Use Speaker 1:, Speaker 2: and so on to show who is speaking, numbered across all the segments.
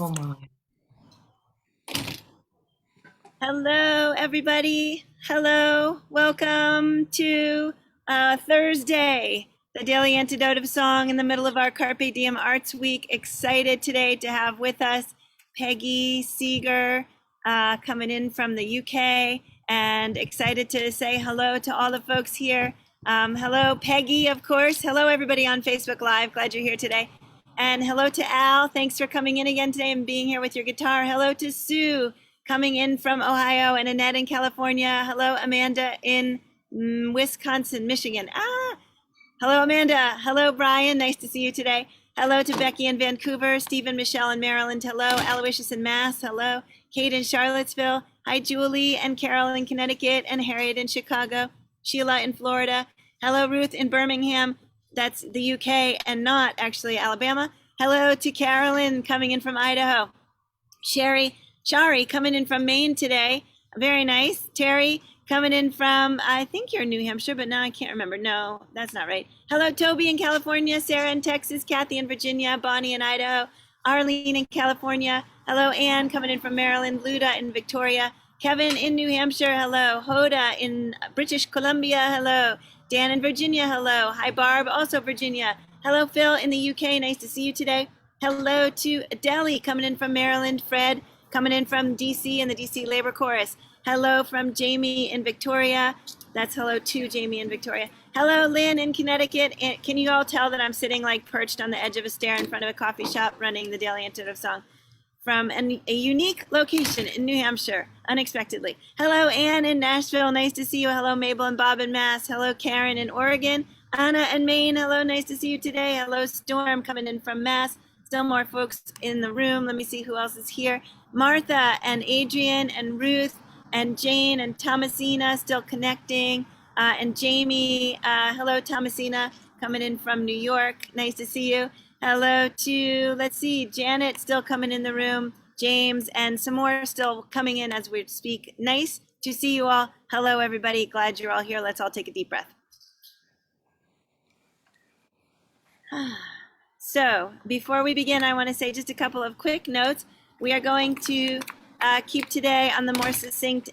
Speaker 1: Oh my.
Speaker 2: Hello, everybody. Hello. Welcome to Thursday, the Daily Antidote of Song in the middle of our Carpe Diem Arts Week. Excited today to have with us Peggy Seeger coming in from the UK, and excited to say hello to all the folks here. Hello, Peggy, of course. Hello, everybody on Facebook Live. Glad you're here today. And hello to Al. Thanks for coming in again today and being here with your guitar. Hello to Sue coming in from Ohio, and Annette in California. Hello, Amanda in Wisconsin, Michigan. Hello, Amanda. Hello, Brian. Nice to see you today. Hello to Becky in Vancouver, Stephen, Michelle in Maryland. Hello, Aloysius in Mass. Hello, Kate in Charlottesville. Hi, Julie and Carol in Connecticut, and Harriet in Chicago. Sheila in Florida. Hello, Ruth in Birmingham. That's the UK and not actually Alabama. Hello to Carolyn coming in from Idaho. Shari coming in from Maine today. Very nice. Terry coming in from, I think you're New Hampshire, but now I can't remember. No, that's not right. Hello, Toby in California, Sarah in Texas, Kathy in Virginia, Bonnie in Idaho, Arlene in California. Hello, Ann coming in from Maryland, Luda in Victoria, Kevin in New Hampshire. Hello, Hoda in British Columbia. Hello, Dan in Virginia. Hello. Hi, Barb, also Virginia. Hello, Phil in the UK. Nice to see you today. Hello to Deli coming in from Maryland, Fred coming in from DC and the DC Labor Chorus. Hello from Jamie in Victoria. That's hello to Jamie in Victoria. Hello, Lynn in Connecticut. And can you all tell that I'm sitting like perched on the edge of a stair in front of a coffee shop running the Daily Antidote of Song from a unique location in New Hampshire, unexpectedly. Hello, Ann in Nashville. Nice to see you. Hello, Mabel and Bob in Mass. Hello, Karen in Oregon. Anna in Maine. Hello, nice to see you today. Hello, Storm coming in from Mass. Still more folks in the room. Let me see who else is here. Martha and Adrian and Ruth and Jane and Thomasina still connecting. And Jamie. Hello, Thomasina, coming in from New York. Nice to see you. Hello to, let's see, Janet still coming in the room. James and some more still coming in as we speak. Nice to see you all. Hello, everybody. Glad you're all here. Let's all take a deep breath. So before we begin, I want to say just a couple of quick notes. We are going to keep today on the more succinct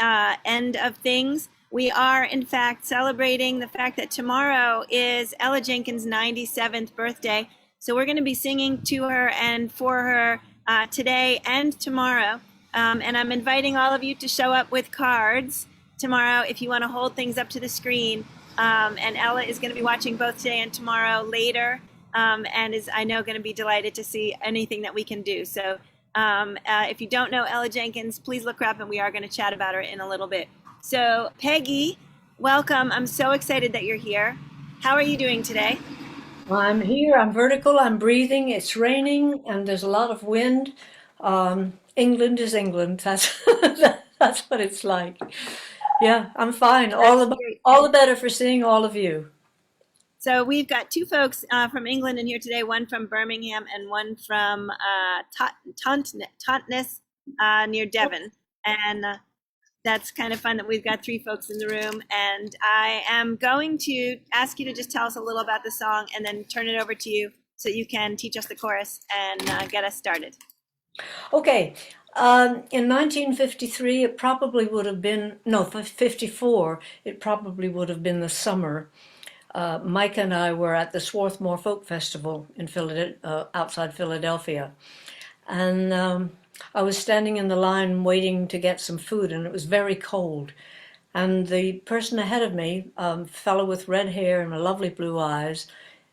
Speaker 2: end of things. We are, in fact, celebrating the fact that tomorrow is Ella Jenkins' 97th birthday. So we're going to be singing to her and for her today and tomorrow. And I'm inviting all of you to show up with cards tomorrow if you want to hold things up to the screen. And Ella is going to be watching both today and tomorrow later. And is, I know, going to be delighted to see anything that we can do. So if you don't know Ella Jenkins, please look her up, and we are going to chat about her in a little bit. So Peggy, welcome. I'm so excited that you're here. How are you doing today?
Speaker 1: I'm here. I'm vertical. I'm breathing. It's raining and there's a lot of wind. England is England. That's that's what it's like. Yeah, I'm fine.
Speaker 2: That's great.
Speaker 1: All the better for seeing all of you.
Speaker 2: So we've got two folks from England in here today, one from Birmingham and one from Totnes near Devon. And that's kind of fun that we've got three folks in the room. And I am going to ask you to just tell us a little about the song and then turn it over to you so you can teach us the chorus and get us started.
Speaker 1: Okay. In 1953, it probably would have been, no, 54, it probably would have been the summer. Mike and I were at the Swarthmore Folk Festival in outside Philadelphia. And I was standing in the line waiting to get some food, and it was very cold. And the person ahead of me, fellow with red hair and lovely blue eyes,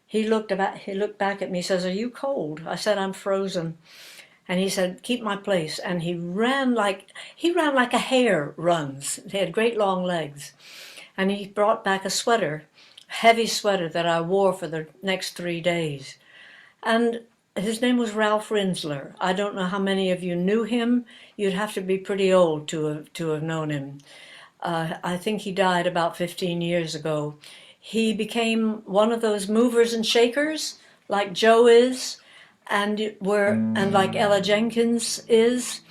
Speaker 1: he looked back at me, says, "Are you cold?" I said, "I'm frozen." And he said, "Keep my place." And he ran like a hare runs. He had great long legs. And he brought back a sweater, heavy sweater that I wore for the next 3 days. And his name was Ralph Rinsler. I don't know how many of you knew him. You'd have to be pretty old to have known him. I think he died about 15 years ago. He became one of those movers and shakers, like Joe is, and like Ella Jenkins is,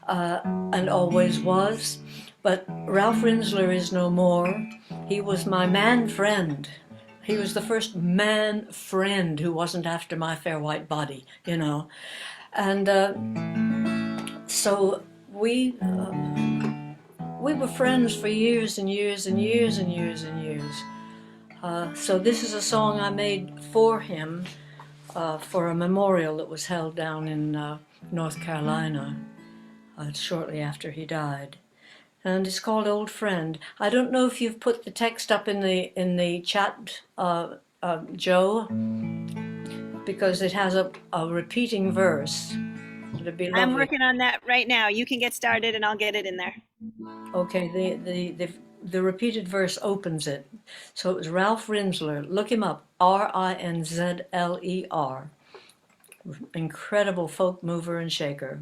Speaker 1: and always was. But Ralph Rinsler is no more. He was my man friend. He was the first man friend who wasn't after my fair white body, you know. And so we were friends for years and years and years and years and years. So this is a song I made for him for a memorial that was held down in North Carolina shortly after he died. And it's called Old Friend. I don't know if you've put the text up in the chat, Joe, because it has a repeating verse. It'd be lovely.
Speaker 2: I'm working on that right now. You can get started and I'll get it in there.
Speaker 1: Okay, the repeated verse opens it. So it was Ralph Rinsler. Look him up, Rinzler. Incredible folk mover and shaker.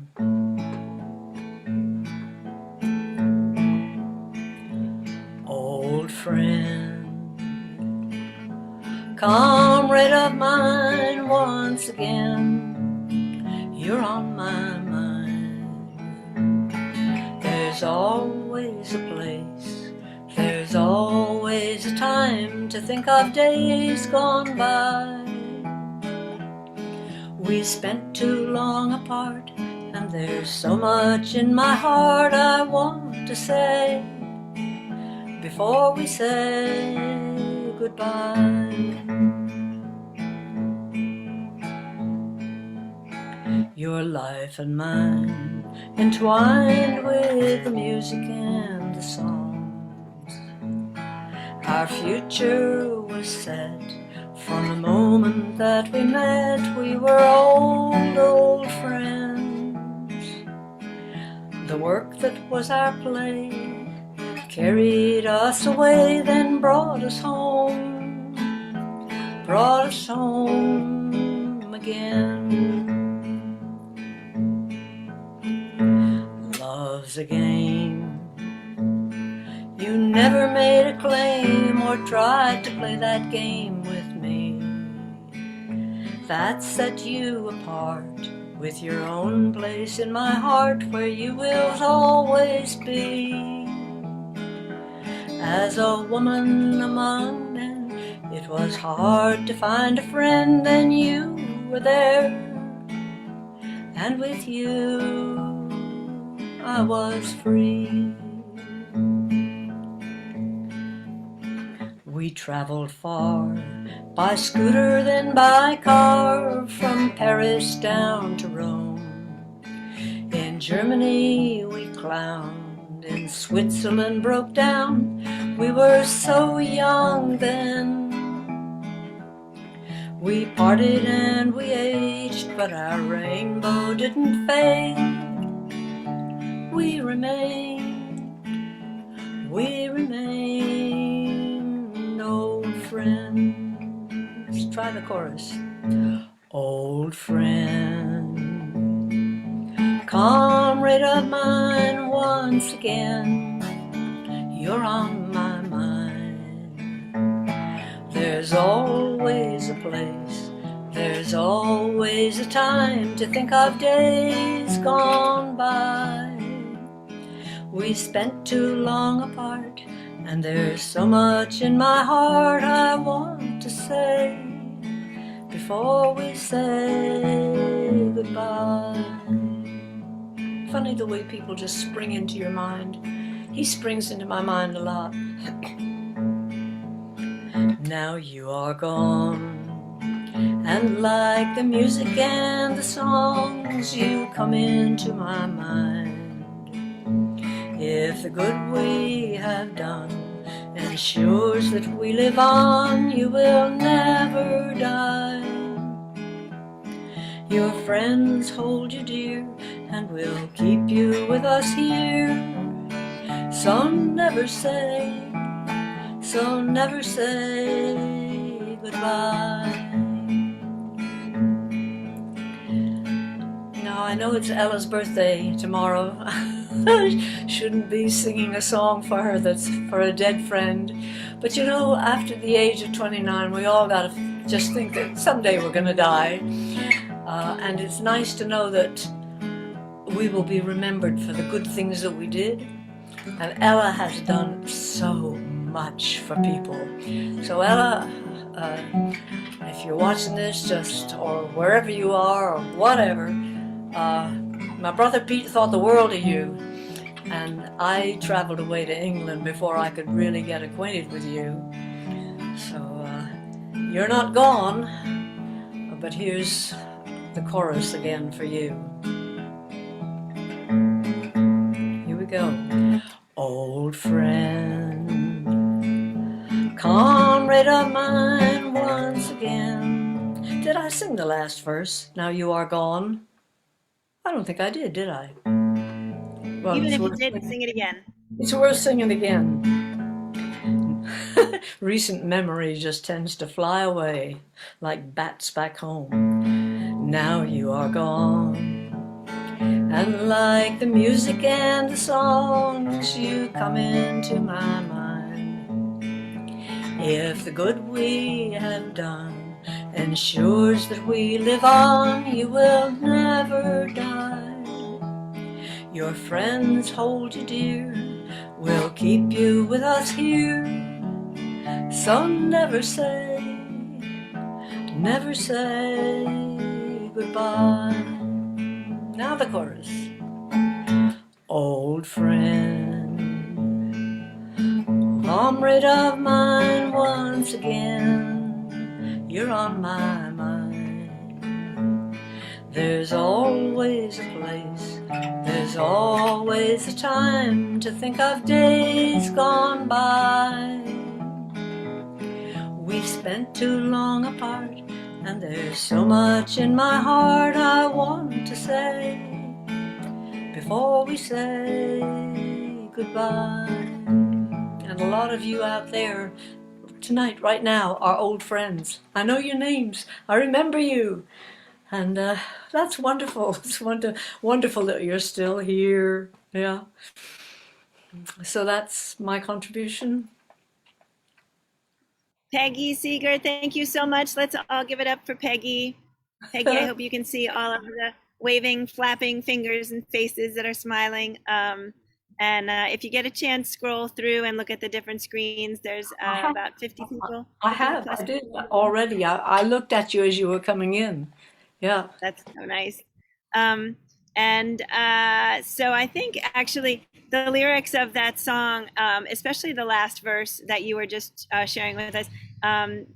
Speaker 1: Old friend, comrade of mine, once again, you're on my mind. There's always a place, there's always a time to think of days gone by. We spent too long apart, and there's so much in my heart I want to say before we say goodbye. Your life and mine, entwined with the music and the songs. Our future was set from the moment that we met. We were old friends. The work that was our play carried us away, then brought us home again. Love's a game. You never made a claim or tried to play that game with me. That set you apart with your own place in my heart, where you will always be. As a woman among men, it was hard to find a friend, and you were there, and with you I was free. We traveled far, by scooter then by car, from Paris down to Rome. In Germany we clowned, in Switzerland broke down. We were so young then. We parted and we aged, but our rainbow didn't fade. We remain old friends. Try the chorus. Old friend, comrade of mine, once again, you're on my mind. There's always a place, there's always a time to think of days gone by. We spent too long apart, and there's so much in my heart I want to say before we say goodbye. Funny the way people just spring into your mind. He springs into my mind a lot. Now you are gone, and like the music and the songs, you come into my mind. If the good we have done ensures that we live on, you will never die. Your friends hold you dear and will keep you with us here. So never say goodbye. Now I know it's Ella's birthday tomorrow. Shouldn't be singing a song for her that's for a dead friend. But you know, after the age of 29, we all gotta just think that someday we're gonna die. And it's nice to know that we will be remembered for the good things that we did. And Ella has done so much for people. So Ella, if you're watching this, or wherever you are, or whatever, Uh, my brother Pete thought the world of you, and I traveled away to England before I could really get acquainted with you. So you're not gone, but here's the chorus again for you. Here we go. Old friend, comrade of mine once again. Did I sing the last verse? Now you are gone. I don't think I did I? Well,
Speaker 2: Even
Speaker 1: it's
Speaker 2: if you
Speaker 1: worth
Speaker 2: did, sing it again.
Speaker 1: it's worth singing again. Recent memory just tends to fly away like bats back home. Now you are gone, and like the music and the songs, you come into my mind. If the good we have done ensures that we live on, you will never die. Your friends hold you dear, we'll keep you with us here. So never say goodbye. Now the chorus. Old friend, comrade of mine once again, you're on my mind. There's always a place, there's always a time to think of days gone by. We've spent too long apart, and there's so much in my heart I want to say before we say goodbye. And a lot of you out there tonight, right now, are old friends. I know your names. I remember you. And that's wonderful. It's wonderful that you're still here. Yeah. So that's my contribution.
Speaker 2: Peggy Seeger, thank you so much. Let's all give it up for Peggy. Peggy, I hope you can see all of the waving, flapping fingers and faces that are smiling. And if you get a chance, scroll through and look at the different screens. There's about 50 people.
Speaker 1: I did already. I looked at you as you were coming in. Yeah.
Speaker 2: That's so nice. And so I think actually the lyrics of that song, especially the last verse that you were just sharing with us.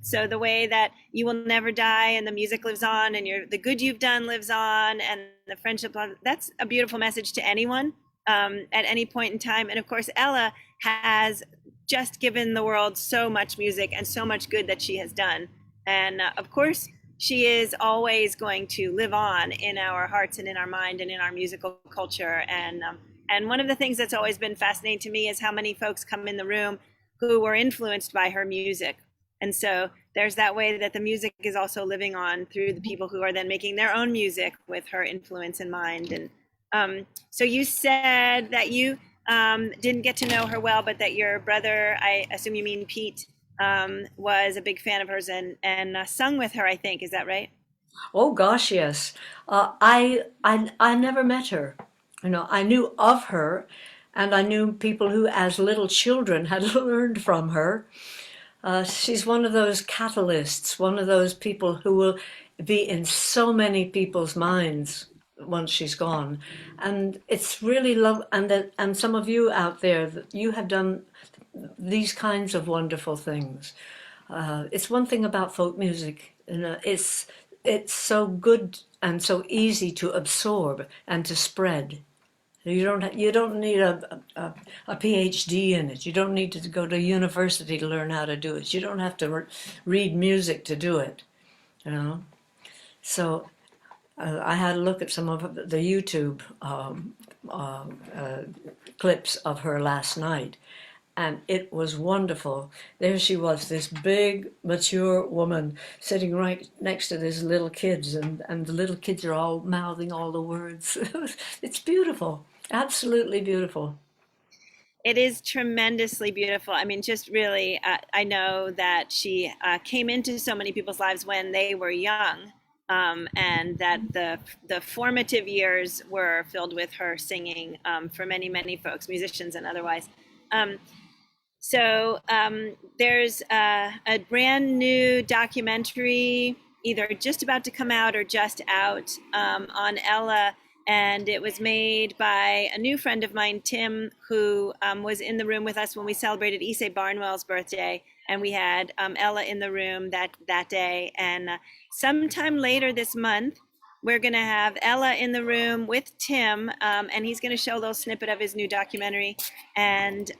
Speaker 2: So the way that you will never die and the music lives on and the good you've done lives on and the friendship, that's a beautiful message to anyone at any point in time. And of course, Ella has just given the world so much music and so much good that she has done. And of course, she is always going to live on in our hearts and in our mind and in our musical culture. And one of the things that's always been fascinating to me is how many folks come in the room who were influenced by her music. And so there's that way that the music is also living on through the people who are then making their own music with her influence in mind. And so you said that you didn't get to know her well, but that your brother, I assume you mean Pete, was a big fan of hers and sung with her, I think. Is that right?
Speaker 1: Oh gosh, yes. I never met her. You know, I knew of her, and I knew people who, as little children, had learned from her. She's one of those catalysts, one of those people who will be in so many people's minds once she's gone. And it's really love, and some of you out there, you have done these kinds of wonderful things. It's one thing about folk music, you know, it's so good and so easy to absorb and to spread. You don't need a PhD in it. You don't need to go to university to learn how to do it. You don't have to read music to do it. You know. So I had a look at some of the YouTube clips of her last night, and it was wonderful. There she was, this big, mature woman sitting right next to these little kids, and the little kids are all mouthing all the words. It's beautiful, absolutely beautiful.
Speaker 2: It is tremendously beautiful. I mean, just really, I know that she came into so many people's lives when they were young, and that the formative years were filled with her singing for many, many folks, musicians and otherwise. Um, So there's a brand new documentary, either just about to come out or just out, on Ella. and it was made by a new friend of mine, Tim, who was in the room with us when we celebrated Issei Barnwell's birthday, and we had Ella in the room that day. And sometime later this month, we're going to have Ella in the room with Tim, and he's going to show a little snippet of his new documentary, and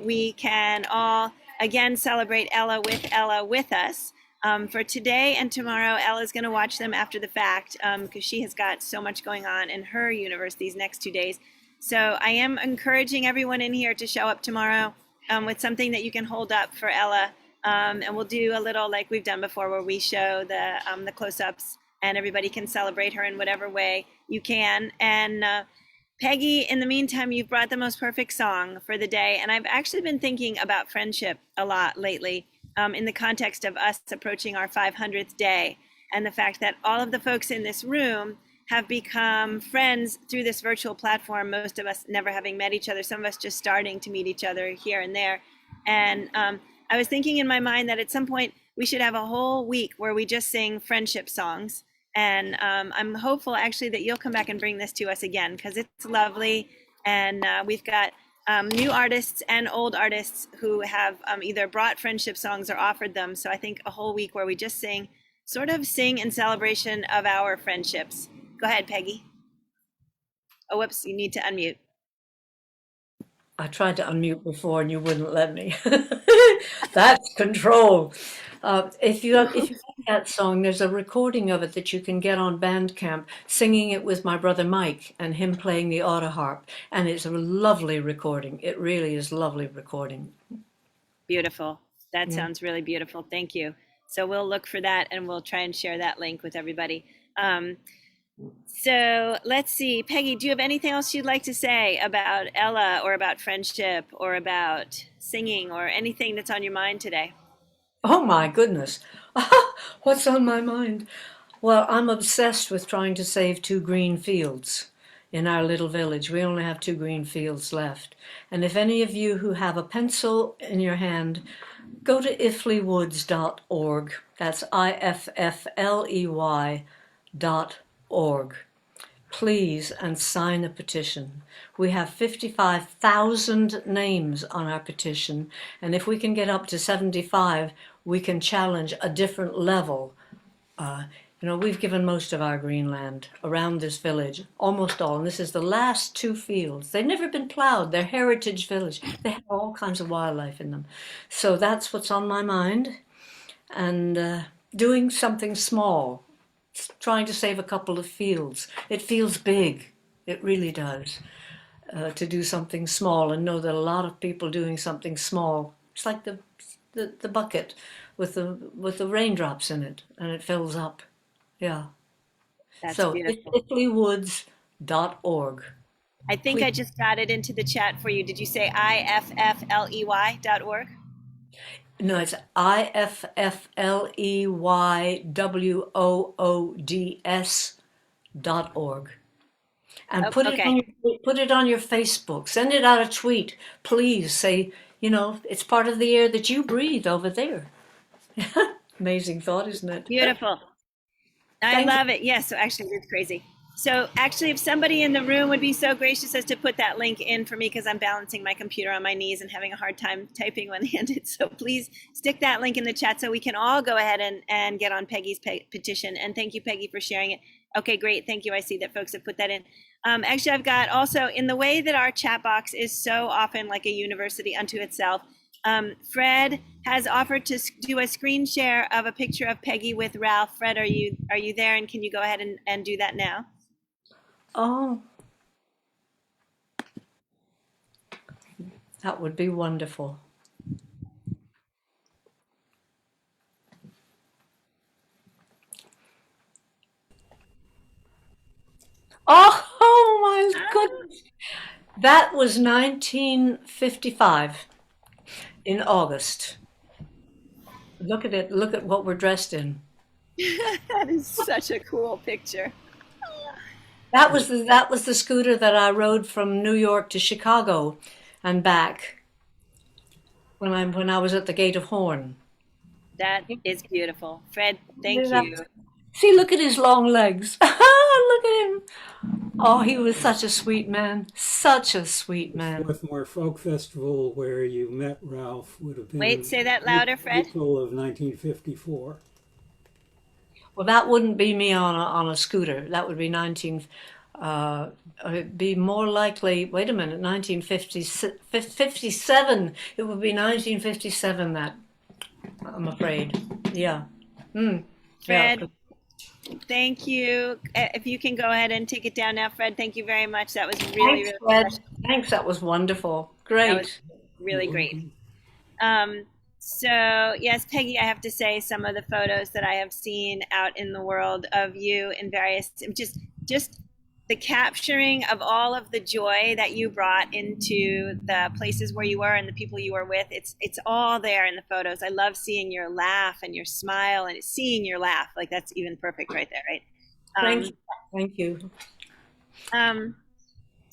Speaker 2: we can all again celebrate Ella with us. For today and tomorrow, Ella's going to watch them after the fact because she has got so much going on in her universe these next 2 days. So I am encouraging everyone in here to show up tomorrow with something that you can hold up for Ella. And we'll do a little like we've done before where we show the close-ups and everybody can celebrate her in whatever way you can. And Peggy, in the meantime, you've brought the most perfect song for the day. And I've actually been thinking about friendship a lot lately in the context of us approaching our 500th day and the fact that all of the folks in this room have become friends through this virtual platform, most of us never having met each other, some of us just starting to meet each other here and there. And I was thinking in my mind that at some point we should have a whole week where we just sing friendship songs. And I'm hopeful actually that you'll come back and bring this to us again because it's lovely. And we've got new artists and old artists who have either brought friendship songs or offered them. So I think a whole week where we just sing in celebration of our friendships. Go ahead, Peggy. Oh, whoops, you need to unmute.
Speaker 1: I tried to unmute before and you wouldn't let me. That's control. If you like that song, there's a recording of it that you can get on Bandcamp, singing it with my brother Mike and him playing the auto harp. And it's a lovely recording. It really is lovely recording.
Speaker 2: Beautiful. That
Speaker 1: Yeah.
Speaker 2: sounds really beautiful. Thank you. So we'll look for that and we'll try and share that link with everybody. So let's see. Peggy, do you have anything else you'd like to say about Ella or about friendship or about singing or anything that's on your mind today?
Speaker 1: Oh my goodness. What's on my mind? Well, I'm obsessed with trying to save 2 green fields in our little village. We only have 2 green fields left. And if any of you who have a pencil in your hand, go to ifleywoods.org. That's IFFLEY.org. Please, and sign a petition. We have 55,000 names on our petition, and if we can get up to 75, we can challenge a different level. We've given most of our Greenland around this village, almost all, and this is the last 2 fields. They've never been plowed. They're heritage village. They have all kinds of wildlife in them. So that's what's on my mind, and doing something small, trying to save a couple of fields. It feels big. It really does. To do something small and know that a lot of people doing something small. It's like the bucket with the raindrops in it, and it fills up. Yeah.
Speaker 2: That's
Speaker 1: So
Speaker 2: beautiful.
Speaker 1: ifleywoods.org.
Speaker 2: I think I
Speaker 1: Please.
Speaker 2: just got it into the chat for you. Did you say IFFLEY.org?
Speaker 1: No, it's IFFLEYWOODS.org. And
Speaker 2: Oh,
Speaker 1: put it
Speaker 2: okay.
Speaker 1: on your Facebook. Send it out a tweet. Please say, it's part of the air that you breathe over there. Amazing thought, isn't it?
Speaker 2: Beautiful. I
Speaker 1: Thank you.
Speaker 2: love it. Yes, so actually it's crazy. So actually, if somebody in the room would be so gracious as to put that link in for me, because I'm balancing my computer on my knees and having a hard time typing one-handed. So please stick that link in the chat so we can all go ahead and get on Peggy's petition. And thank you, Peggy, for sharing it. Okay, great. Thank you. I see that folks have put that in. Actually, I've got also in the way that our chat box is so often like a university unto itself. Fred has offered to do a screen share of a picture of Peggy with Ralph. Fred, are you there? And can you go ahead and do that now?
Speaker 1: Oh, that would be wonderful. Oh my goodness. That was 1955 in August. Look at it. Look at what we're dressed in.
Speaker 2: That is such a cool picture.
Speaker 1: That was the scooter that I rode from New York to Chicago and back when I was at the Gate of Horn.
Speaker 2: That is beautiful. Fred, thank
Speaker 1: Yeah.
Speaker 2: you.
Speaker 1: See, look at his long legs. Look at him. Oh, he was such a sweet man. Such a sweet
Speaker 3: The
Speaker 1: man.
Speaker 3: Swarthmore Folk Festival where you met Ralph would have
Speaker 2: Wait,
Speaker 3: been
Speaker 2: say that louder, Fred.
Speaker 3: April of 1954.
Speaker 1: Well, that wouldn't be me on a scooter. That would be 19. It'd be more likely. Wait a minute, 1957. It would be 1957. That I'm afraid. Yeah. Mm, yeah.
Speaker 2: Fred, thank you. If you can go ahead and take it down now, Fred, thank you very much. That was really,
Speaker 1: Thanks,
Speaker 2: really
Speaker 1: Fred.
Speaker 2: special.
Speaker 1: Thanks. That was wonderful.
Speaker 2: That was
Speaker 1: Great.
Speaker 2: really great.
Speaker 3: Welcome.
Speaker 2: So yes, Peggy, I have to say some of the photos that I have seen out in the world of you in various, just the capturing of all of the joy that you brought into the places where you were and the people you were with. It's all there in the photos. I love seeing your laugh and your smile and seeing your laugh. Like that's even perfect right there, right?
Speaker 1: Thank you. Thank you.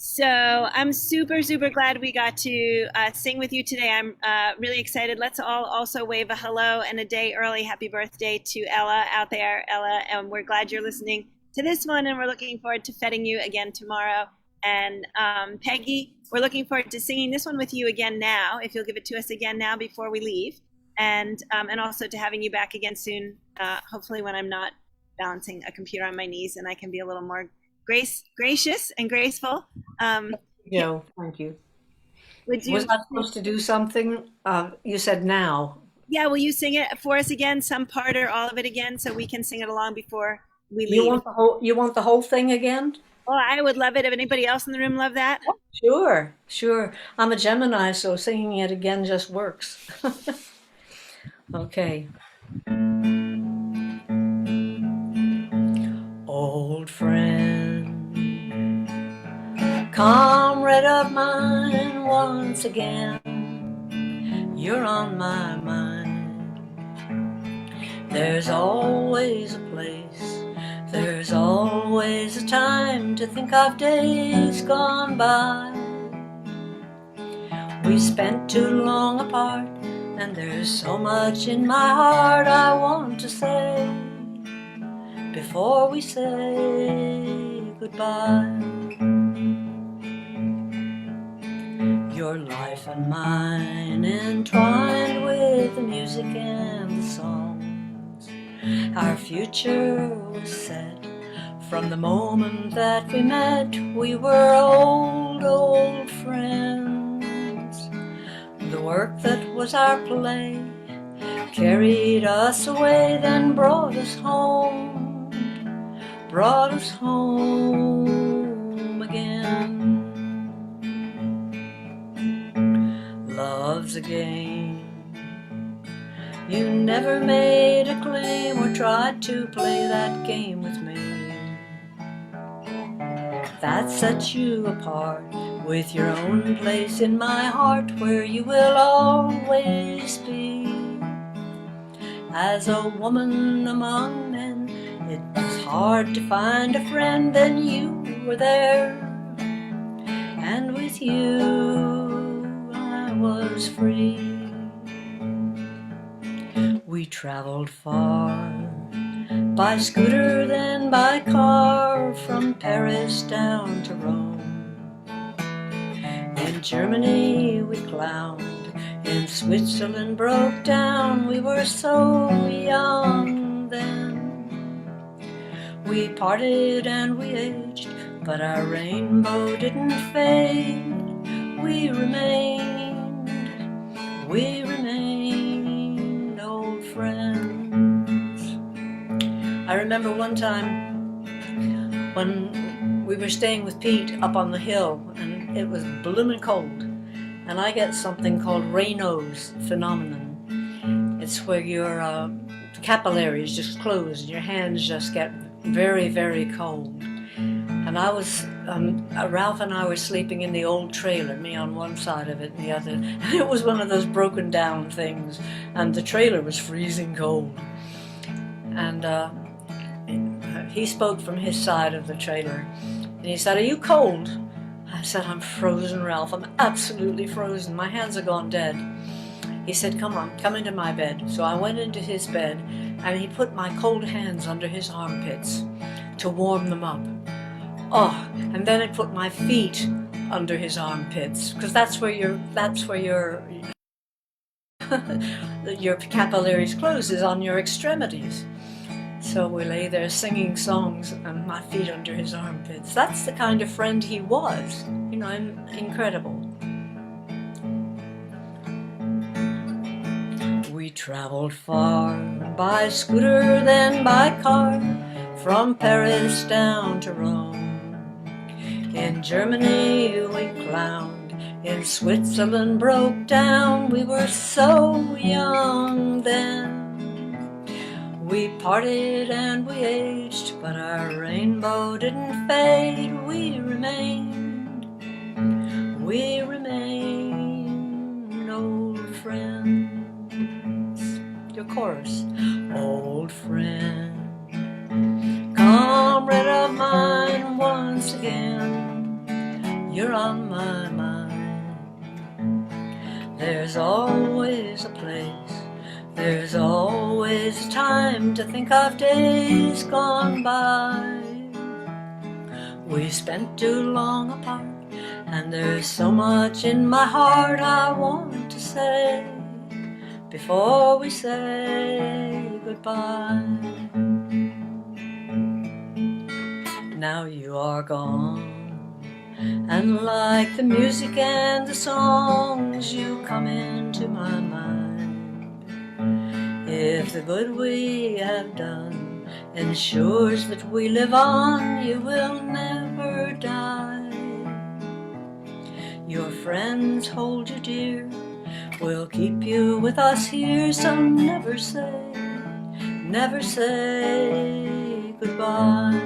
Speaker 2: So I'm super, super glad we got to sing with you today. I'm really excited. Let's all also wave a hello and a day early happy birthday to Ella out there. Ella, and we're glad you're listening to this one, and we're looking forward to feting you again tomorrow. And Peggy, we're looking forward to singing this one with you again now, if you'll give it to us again now before we leave. And also to having you back again soon, hopefully when I'm not balancing a computer on my knees and I can be a little more gracious and graceful.
Speaker 1: Thank you.
Speaker 2: Would you?
Speaker 1: Was I supposed to do something? You said now.
Speaker 2: Yeah, will you sing it for us again, some part or all of it again, so we can sing it along before we
Speaker 1: You
Speaker 2: leave?
Speaker 1: want the whole? You want the whole thing again?
Speaker 2: Well, I would love it if anybody else in the room loved that.
Speaker 1: Sure, sure. I'm a Gemini, so singing it again just works. Okay. Old friend, comrade of mine, once again, you're on my mind. There's always a place, there's always a time to think of days gone by. We spent too long apart, and there's so much in my heart I want to say before we say goodbye. Your life and mine entwined with the music and the songs. Our future was set from the moment that we met. We were old friends. The work that was our play carried us away, then brought us home again. Love's a game. You never made a claim or tried to play that game with me. That sets you apart with your own place in my heart, where you will always be. As a woman among men, it was hard to find a friend, then you were there, and with you I was free. We traveled far, by scooter then by car, from Paris down to Rome. In Germany we clowned, in Switzerland broke down. We were so young then. We parted and we aged, but our rainbow didn't fade. We remained old friends. I remember one time when we were staying with Pete up on the hill, and it was blooming cold, and I get something called Raynaud's phenomenon. It's where your capillaries just close and your hands just get very, very cold. And I was, Ralph and I were sleeping in the old trailer, me on one side of it and the other. And it was one of those broken down things, and the trailer was freezing cold. And he spoke from his side of the trailer, and he said, "Are you cold?" I said, "I'm frozen, Ralph. I'm absolutely frozen. My hands are gone dead." He said, come on, come into my bed. So I went into his bed, and he put my cold hands under his armpits to warm them up. Oh, and then I put my feet under his armpits, because that's where your capillaries close, is on your extremities. So we lay there singing songs and my feet under his armpits. That's the kind of friend he was, incredible. We traveled far by scooter, then by car, from Paris down to Rome. In Germany we clowned, in Switzerland broke down. We were so young then. We parted and we aged, but our rainbow didn't fade. We remained old friends. Your chorus. Old friend, comrade of mine, once again, you're on my mind. There's always a place, there's always a time to think of days gone by. We spent too long apart, and there's so much in my heart I want to say before we say goodbye. Now you are gone, and like the music and the songs, you come into my mind. If the good we have done ensures that we live on, you will never die. Your friends hold you dear, we'll keep you with us here, so never say goodbye.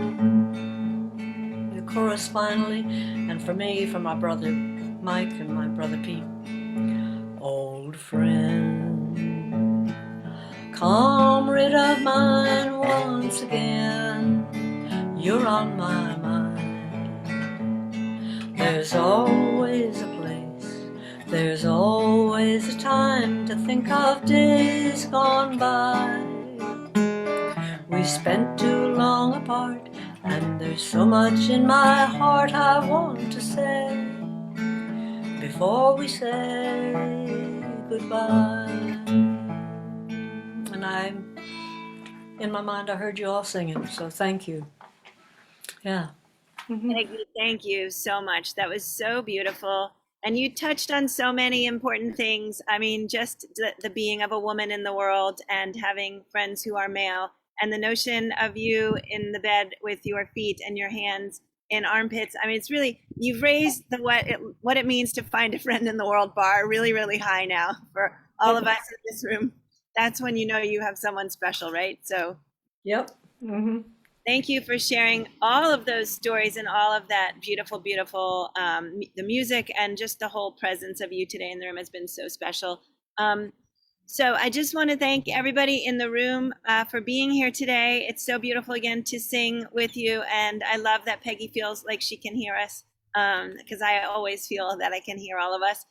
Speaker 1: The chorus finally, and for me, for my brother Mike and my brother Pete. Old friend, comrade of mine, once again, you're on my mind. There's always a place, there's always a time to think of days gone by. We spent too long apart, and there's so much in my heart I want to say before we say goodbye. And in my mind, I heard you all singing, so thank you. Yeah.
Speaker 2: Thank you so much. That was so beautiful. And you touched on so many important things. I mean, just the being of a woman in the world and having friends who are male, and the notion of you in the bed with your feet and your hands in armpits. I mean, it's really, you've raised the what it means to find a friend in the world bar really, really high now for all of us in this room. That's when you know you have someone special, right? So,
Speaker 1: yep. Mm-hmm.
Speaker 2: Thank you for sharing all of those stories and all of that beautiful, beautiful, the music and just the whole presence of you today in the room has been so special. So I just want to thank everybody in the room for being here today. It's so beautiful again to sing with you. And I love that Peggy feels like she can hear us, because I always feel that I can hear all of us.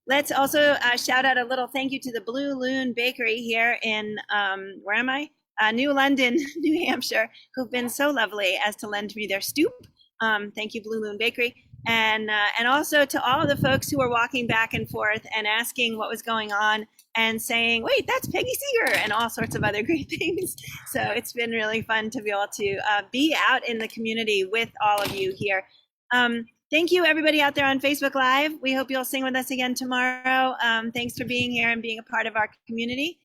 Speaker 2: Let's also shout out a little thank you to the Blue Loon Bakery here in, where am I? New London, New Hampshire, who've been so lovely as to lend me their stoop. Thank you, Blue Loon Bakery. And also to all of the folks who were walking back and forth and asking what was going on and saying, wait, that's Peggy Seeger, and all sorts of other great things. So it's been really fun to be able to be out in the community with all of you here. Thank you, everybody out there on Facebook Live. We hope you'll sing with us again tomorrow. Thanks for being here and being a part of our community.